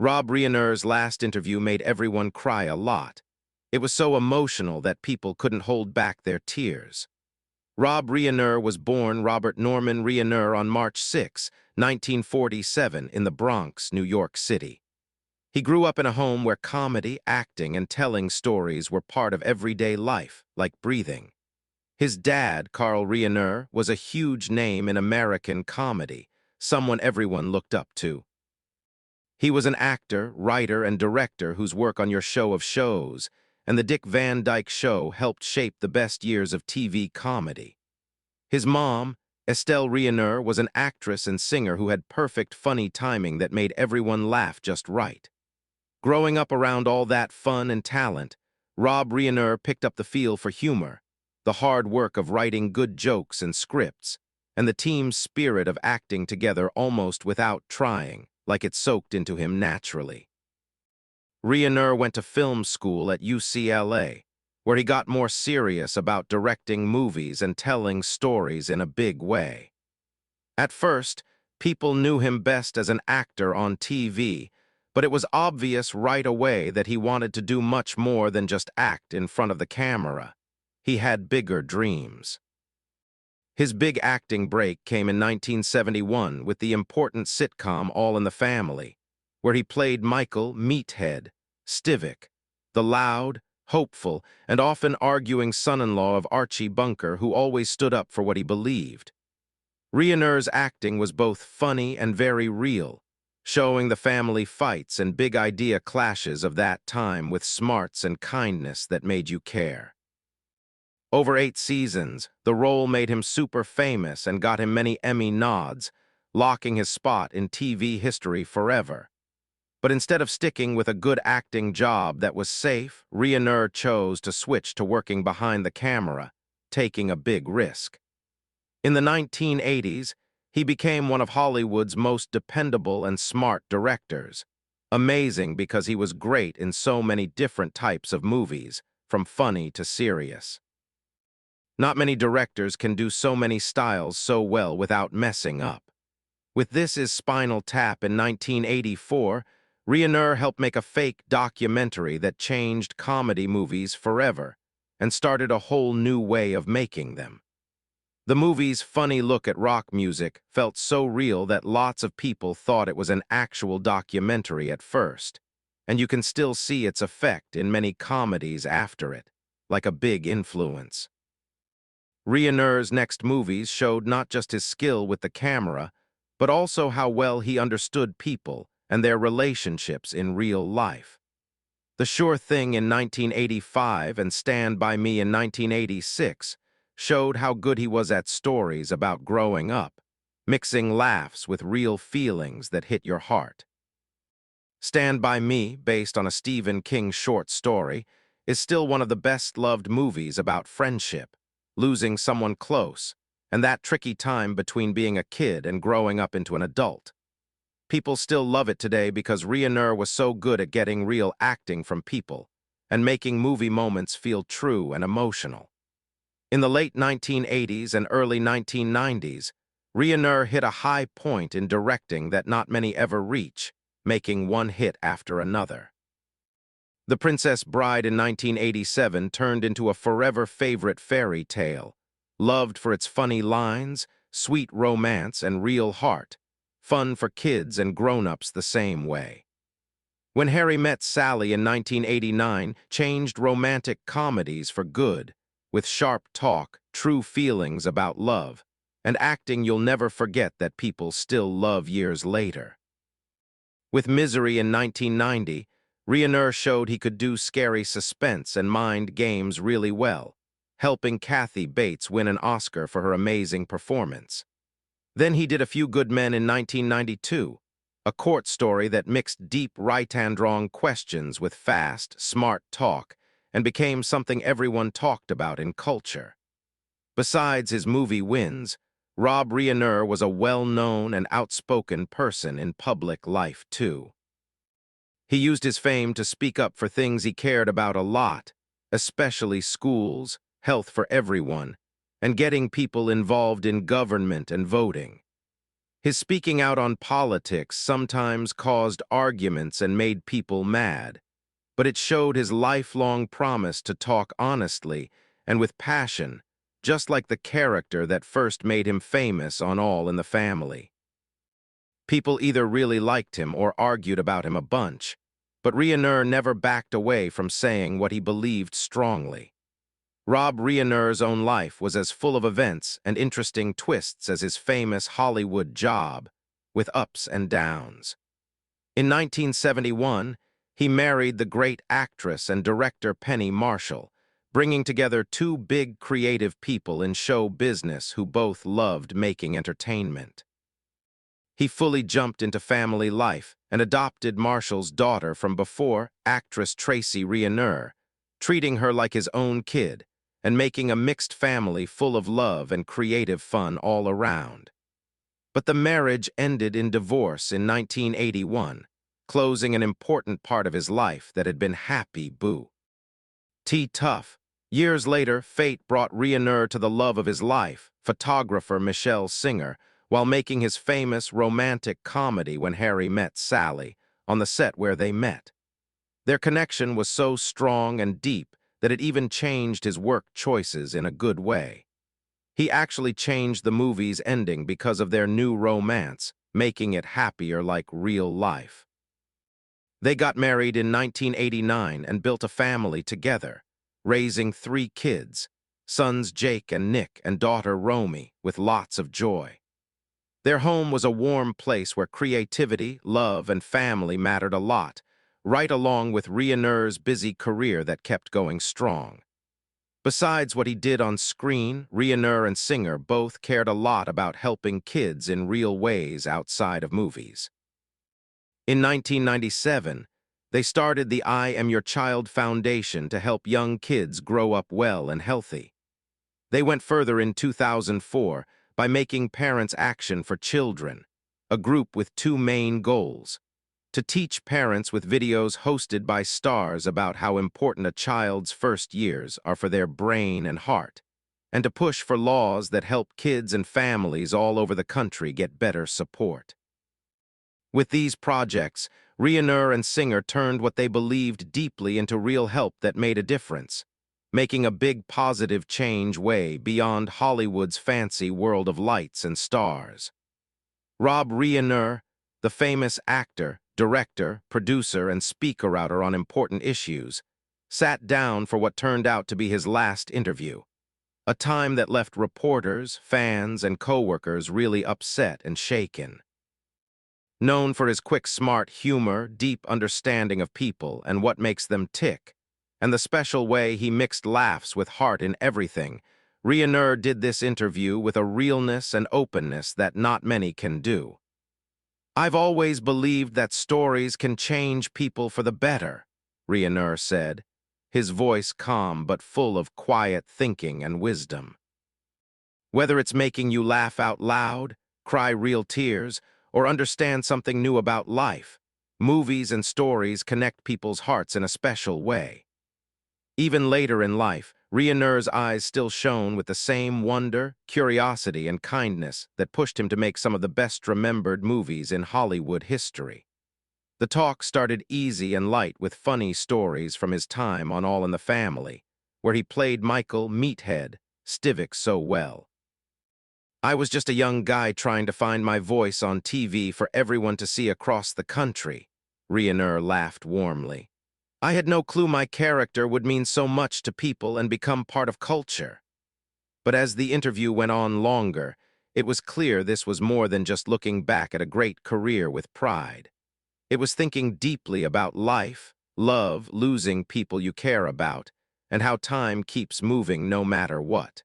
Rob Reiner's last interview made everyone cry a lot. It was so emotional that people couldn't hold back their tears. Rob Reiner was born Robert Norman Reiner on March 6, 1947, in the Bronx, New York City. He grew up in a home where comedy, acting, and telling stories were part of everyday life, like breathing. His dad, Carl Reiner, was a huge name in American comedy, someone everyone looked up to. He was an actor, writer, and director whose work on Your Show of Shows and The Dick Van Dyke Show helped shape the best years of TV comedy. His mom, Estelle Reiner, was an actress and singer who had perfect funny timing that made everyone laugh just right. Growing up around all that fun and talent, Rob Reiner picked up the feel for humor, the hard work of writing good jokes and scripts, and the team's spirit of acting together almost without trying, like it soaked into him naturally. Reiner went to film school at UCLA, where he got more serious about directing movies and telling stories in a big way. At first, people knew him best as an actor on TV, but it was obvious right away that he wanted to do much more than just act in front of the camera. He had bigger dreams. His big acting break came in 1971 with the important sitcom All in the Family, where he played Michael Meathead Stivic, the loud, hopeful, and often arguing son-in-law of Archie Bunker who always stood up for what he believed. Reiner's acting was both funny and very real, showing the family fights and big idea clashes of that time with smarts and kindness that made you care. Over 8 seasons, the role made him super famous and got him many Emmy nods, locking his spot in TV history forever. But instead of sticking with a good acting job that was safe, Reiner chose to switch to working behind the camera, taking a big risk. In the 1980s, he became one of Hollywood's most dependable and smart directors. Amazing because he was great in so many different types of movies, from funny to serious. Not many directors can do so many styles so well without messing up. With This Is Spinal Tap in 1984, Reiner helped make a fake documentary that changed comedy movies forever and started a whole new way of making them. The movie's funny look at rock music felt so real that lots of people thought it was an actual documentary at first, and you can still see its effect in many comedies after it, like a big influence. Reiner's next movies showed not just his skill with the camera, but also how well he understood people and their relationships in real life. The Sure Thing in 1985 and Stand By Me in 1986 showed how good he was at stories about growing up, mixing laughs with real feelings that hit your heart. Stand By Me, based on a Stephen King short story, is still one of the best-loved movies about friendship, losing someone close, and that tricky time between being a kid and growing up into an adult. People still love it today because Reiner was so good at getting real acting from people and making movie moments feel true and emotional. In the late 1980s and early 1990s, Reiner hit a high point in directing that not many ever reach, making one hit after another. The Princess Bride in 1987 turned into a forever favorite fairy tale, loved for its funny lines, sweet romance, and real heart, fun for kids and grown-ups the same way. When Harry Met Sally in 1989 changed romantic comedies for good, with sharp talk, true feelings about love, and acting you'll never forget that people still love years later. With Misery in 1990, Reiner showed he could do scary suspense and mind games really well, helping Kathy Bates win an Oscar for her amazing performance. Then he did A Few Good Men in 1992, a court story that mixed deep right-and-wrong questions with fast, smart talk and became something everyone talked about in culture. Besides his movie wins, Rob Reiner was a well-known and outspoken person in public life, too. He used his fame to speak up for things he cared about a lot, especially schools, health for everyone, and getting people involved in government and voting. His speaking out on politics sometimes caused arguments and made people mad, but it showed his lifelong promise to talk honestly and with passion, just like the character that first made him famous on All in the Family. People either really liked him or argued about him a bunch, but Reiner never backed away from saying what he believed strongly. Rob Reiner's own life was as full of events and interesting twists as his famous Hollywood job, with ups and downs. In 1971, he married the great actress and director Penny Marshall, bringing together two big creative people in show business who both loved making entertainment. He fully jumped into family life and adopted Marshall's daughter from before, actress Tracy Reiner, treating her like his own kid and making a mixed family full of love and creative fun all around. But the marriage ended in divorce in 1981, closing an important part of his life that had been happy boo. Tough. Years later, fate brought Reiner to the love of his life, photographer Michelle Singer, while making his famous romantic comedy When Harry Met Sally, on the set where they met. Their connection was so strong and deep that it even changed his work choices in a good way. He actually changed the movie's ending because of their new romance, making it happier like real life. They got married in 1989 and built a family together, raising 3 kids, sons Jake and Nick and daughter Romy, with lots of joy. Their home was a warm place where creativity, love, and family mattered a lot, right along with Reiner's busy career that kept going strong. Besides what he did on screen, Reiner and Singer both cared a lot about helping kids in real ways outside of movies. In 1997, they started the I Am Your Child Foundation to help young kids grow up well and healthy. They went further in 2004 by making Parents Action for Children, a group with 2 main goals: to teach parents with videos hosted by stars about how important a child's first years are for their brain and heart, and to push for laws that help kids and families all over the country get better support. With these projects, Reiner and Singer turned what they believed deeply into real help that made a difference, making a big positive change way beyond Hollywood's fancy world of lights and stars. Rob Reiner, the famous actor, director, producer, and speaker-outer on important issues, sat down for what turned out to be his last interview, a time that left reporters, fans, and co-workers really upset and shaken. Known for his quick, smart humor, deep understanding of people and what makes them tick, and the special way he mixed laughs with heart in everything, Reiner did this interview with a realness and openness that not many can do. "I've always believed that stories can change people for the better," Reiner said, his voice calm but full of quiet thinking and wisdom. "Whether it's making you laugh out loud, cry real tears, or understand something new about life, movies and stories connect people's hearts in a special way." Even later in life, Reiner's eyes still shone with the same wonder, curiosity, and kindness that pushed him to make some of the best-remembered movies in Hollywood history. The talk started easy and light with funny stories from his time on All in the Family, where he played Michael Meathead Stivic so well. "I was just a young guy trying to find my voice on TV for everyone to see across the country," Reiner laughed warmly. "I had no clue my character would mean so much to people and become part of culture." But as the interview went on longer, it was clear this was more than just looking back at a great career with pride. It was thinking deeply about life, love, losing people you care about, and how time keeps moving no matter what.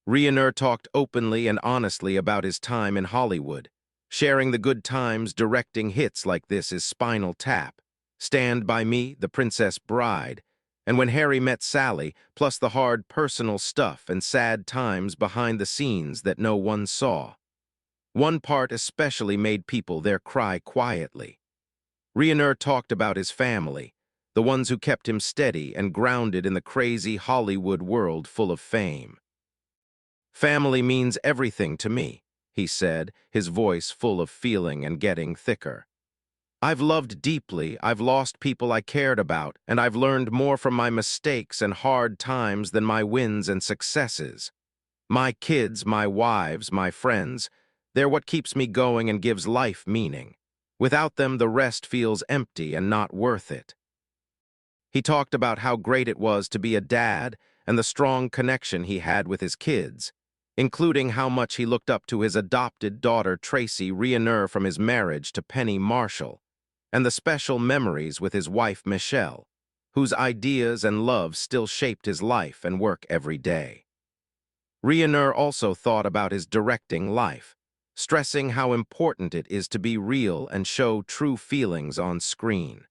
Reiner talked openly and honestly about his time in Hollywood, sharing the good times directing hits like This Is Spinal Tap, Stand By Me, The Princess Bride, and When Harry Met Sally, plus the hard personal stuff and sad times behind the scenes that no one saw. One part especially made people there cry quietly. Reiner talked about his family, the ones who kept him steady and grounded in the crazy Hollywood world full of fame. "Family means everything to me," he said, his voice full of feeling and getting thicker. I've loved deeply, I've lost people I cared about, and I've learned more from my mistakes and hard times than my wins and successes. My kids, my wives, my friends, they're what keeps me going and gives life meaning. Without them, the rest feels empty and not worth it. He talked about how great it was to be a dad and the strong connection he had with his kids, including how much he looked up to his adopted daughter Tracy Reiner from his marriage to Penny Marshall, and the special memories with his wife Michelle, whose ideas and love still shaped his life and work every day. Reiner also thought about his directing life, stressing how important it is to be real and show true feelings on screen.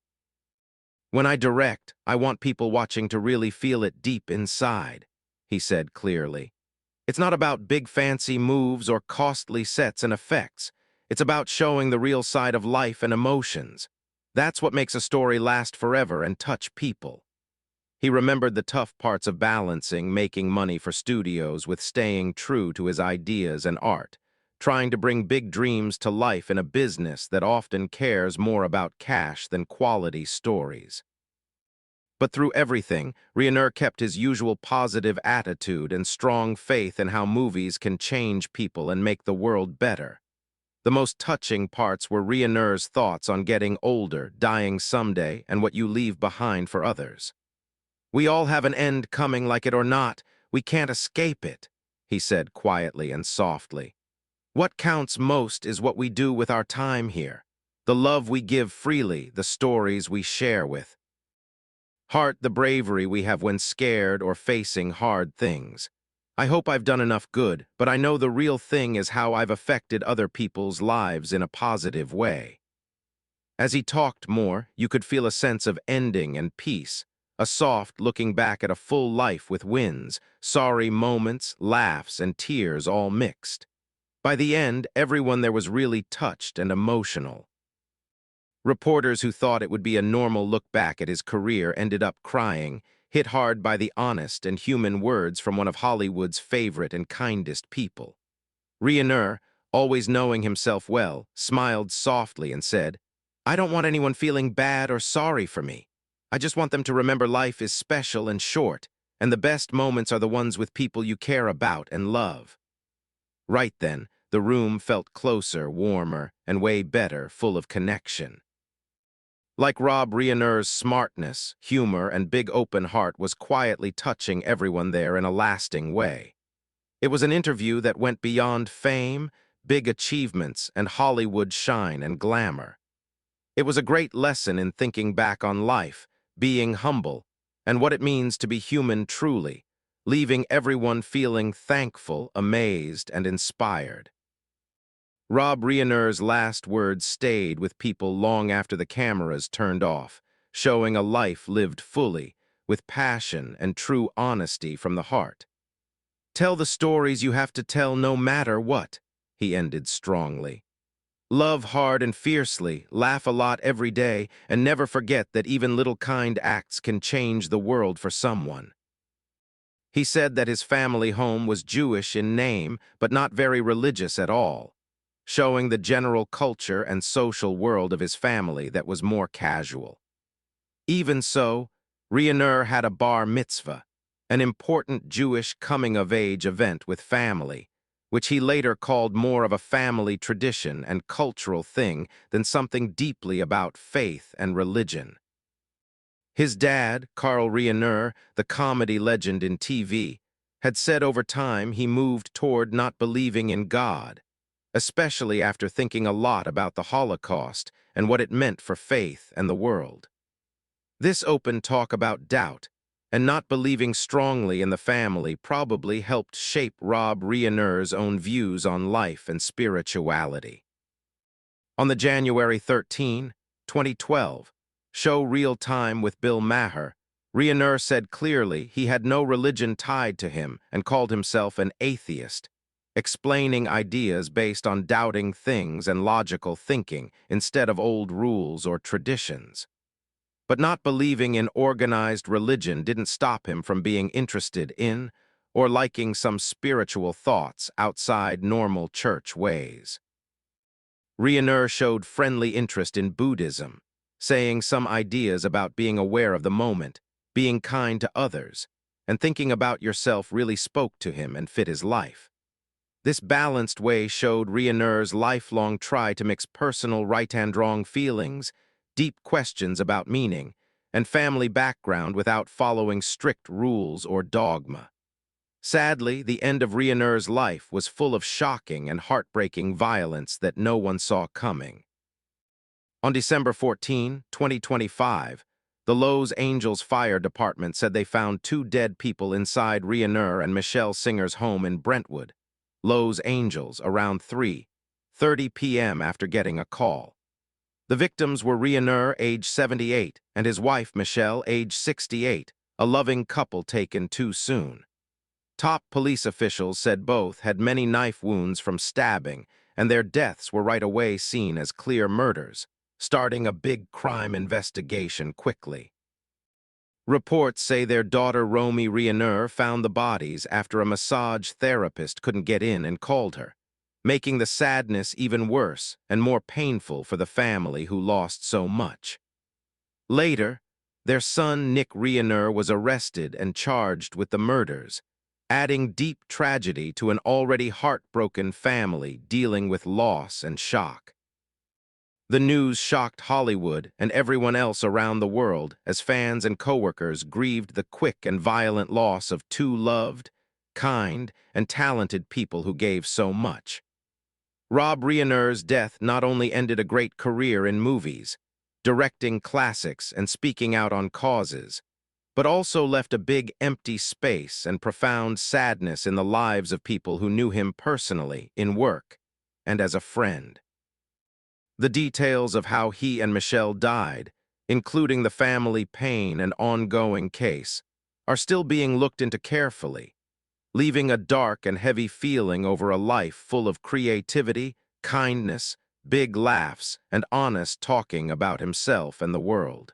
When I direct, I want people watching to really feel it deep inside, he said clearly. It's not about big fancy moves or costly sets and effects. It's about showing the real side of life and emotions. That's what makes a story last forever and touch people. He remembered the tough parts of balancing making money for studios with staying true to his ideas and art, trying to bring big dreams to life in a business that often cares more about cash than quality stories. But through everything, Reiner kept his usual positive attitude and strong faith in how movies can change people and make the world better. The most touching parts were Reiner's thoughts on getting older, dying someday, and what you leave behind for others. We all have an end coming, like it or not. We can't escape it, he said quietly and softly. What counts most is what we do with our time here, the love we give freely, the stories we share with. Heart, the bravery we have when scared or facing hard things. I hope I've done enough good, but I know the real thing is how I've affected other people's lives in a positive way. As he talked more, you could feel a sense of ending and peace, a soft looking back at a full life with wins, sorry moments, laughs, and tears all mixed. By the end, everyone there was really touched and emotional. Reporters who thought it would be a normal look back at his career ended up crying, hit hard by the honest and human words from one of Hollywood's favorite and kindest people. Reiner, always knowing himself well, smiled softly and said, "I don't want anyone feeling bad or sorry for me. I just want them to remember life is special and short, and the best moments are the ones with people you care about and love." Right then, the room felt closer, warmer, and way better, full of connection. Like Rob Reiner's smartness, humor, and big open heart was quietly touching everyone there in a lasting way. It was an interview that went beyond fame, big achievements, and Hollywood shine and glamour. It was a great lesson in thinking back on life, being humble, and what it means to be human truly, leaving everyone feeling thankful, amazed, and inspired. Rob Reiner's last words stayed with people long after the cameras turned off, showing a life lived fully, with passion and true honesty from the heart. "Tell the stories you have to tell no matter what," he ended strongly. "Love hard and fiercely, laugh a lot every day, and never forget that even little kind acts can change the world for someone." He said that his family home was Jewish in name, but not very religious at all, showing the general culture and social world of his family that was more casual. Even so, Reiner had a bar mitzvah, an important Jewish coming-of-age event with family, which he later called more of a family tradition and cultural thing than something deeply about faith and religion. His dad, Carl Reiner, the comedy legend in TV, had said over time he moved toward not believing in God, especially after thinking a lot about the Holocaust and what it meant for faith and the world. This open talk about doubt and not believing strongly in the family probably helped shape Rob Reiner's own views on life and spirituality. On the January 13, 2012, show Real Time with Bill Maher, Reiner said clearly he had no religion tied to him and called himself an atheist, explaining ideas based on doubting things and logical thinking instead of old rules or traditions. But not believing in organized religion didn't stop him from being interested in, or liking some spiritual thoughts outside normal church ways. Reiner showed friendly interest in Buddhism, saying some ideas about being aware of the moment, being kind to others, and thinking about yourself really spoke to him and fit his life. This balanced way showed Reiner's lifelong try to mix personal right and wrong feelings, deep questions about meaning, and family background without following strict rules or dogma. Sadly, the end of Reiner's life was full of shocking and heartbreaking violence that no one saw coming. On December 14, 2025, the Los Angeles Fire Department said they found 2 dead people inside Reiner and Michelle Singer's home in Brentwood, Los Angeles, around 3:30 p.m. after getting a call. The victims were Reiner, age 78, and his wife, Michelle, age 68, a loving couple taken too soon. Top police officials said both had many knife wounds from stabbing, and their deaths were right away seen as clear murders, starting a big crime investigation quickly. Reports say their daughter Romy Reiner found the bodies after a massage therapist couldn't get in and called her, making the sadness even worse and more painful for the family who lost so much. Later, their son Nick Reiner was arrested and charged with the murders, adding deep tragedy to an already heartbroken family dealing with loss and shock. The news shocked Hollywood and everyone else around the world as fans and coworkers grieved the quick and violent loss of 2 loved, kind, and talented people who gave so much. Rob Reiner's death not only ended a great career in movies, directing classics and speaking out on causes, but also left a big empty space and profound sadness in the lives of people who knew him personally, in work, and as a friend. The details of how he and Michelle died, including the family pain and ongoing case, are still being looked into carefully, leaving a dark and heavy feeling over a life full of creativity, kindness, big laughs, and honest talking about himself and the world.